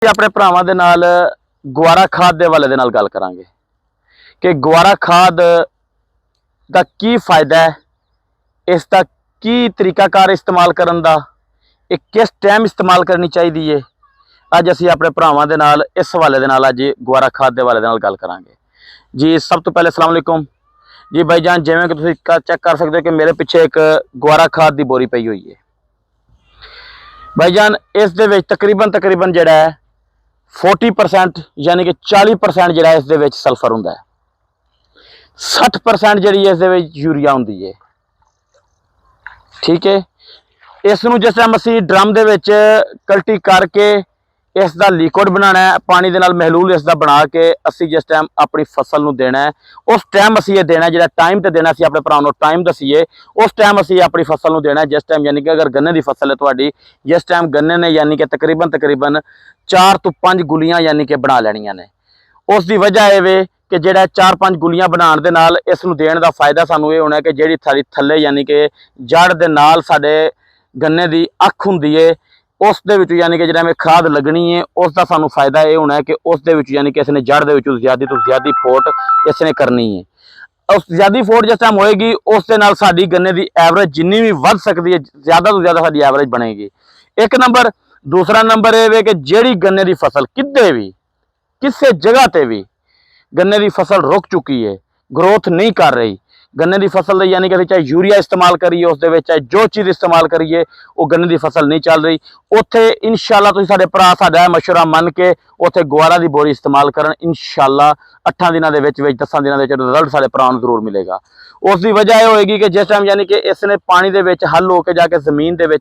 अपने भरावां दे नाल गुआरा खाद दे हवाले दे नाल गल करांगे कि गुआरा खाद दा की फायदा है, इसका की तरीकाकार इस्तेमाल करन दा, किस टाइम इस्तेमाल करनी चाहिए है। अज असी अपने भरावां दे नाल इस हवाले दे नाल अज गुआरा खाद दे हवाले दे नाल गल करांगे जी। सब तो पहले अस्सलाम वालेकुम जी भाईजान। जिवें कि तुसीं चेक कर सकते हो कि मेरे पिछे एक गुआरा खाद की बोरी पई हुई है भाईजान। इस दे विच तकरीबन जिहड़ा है 40% यानी कि 40% जिहड़ा इस दे विच सल्फर हुंदा है, 60% जिहड़ी इस दे विच यूरिया हुंदी है। ठीक है, इस नूं जिस टाइम असीं ड्रम दे विच कल्टी करके इसका लिक्विड बनाना है, पानी दे नाल महलूल इसका बना के असीं जिस टाइम अपनी फसल नूं देना है, उस टाइम असीं ये देना है। जिहड़ा टाइम ते देना, असीं अपने भरावां नूं टाइम दसीए, उस टाइम असीं अपनी फसल नूं देना है। जिस टाइम यानी कि अगर गन्ने की फसल है तुहाडी, जिस टाइम गन्ने ने यानी कि तकरीबन 4 तो 5 गुलियां यानी कि बना लैणियां ने। उस दी वजह ये वे कि जिहड़ा 4-5 गुलियां बनाउण दे नाल इस नूं देण दा फायदा सानूं ये होना है कि जिहड़ी साडी थल्ले यानी कि जड़ दे नाल साडे गन्ने दी अख हुंदी है, उस दे विच यानी कि जिहड़ा में खाद लगनी है, उसका सानूं फायदा ये होना है कि उस दे विच यानी कि इसने जड़ दे विच ज़्यादा तो ज़्यादा फोट इसने करनी है। उस ज़्यादा फोट जिस टाइम होएगी, उस दे नाल साडी गन्ने दी एवरेज जिन्नी भी वध सकती है, ज़्यादा तो ज़्यादा साडी एवरेज बनेगी। एक नंबर। दूसरा नंबर ये वे कि जिहड़ी गन्ने की फसल किते भी किसी जगह ते भी गन्ने की फसल रुक चुकी है, ग्रोथ नहीं कर रही, गन्ने की फसल यानी कि चाहे यूरिया इस्तेमाल करिए, उस दे चाहे जो चीज़ इस्तेमाल करिए, वो गन्ने की फसल नहीं चल रही, उत्थे इंशाअल्लाह तुसीं साडे भरा साडा मशवरा मन के उत्थे गुआरा की बोरी इस्तेमाल करन। इंशाअल्लाह 8 दिनों के 10 दिनों के रिजल्ट साडे भरावां नूं जरूर मिलेगा। उसकी वजह यह होएगी कि जिस टाइम यानी कि इसने पानी दे विच हल होकर जाके जमीन दे विच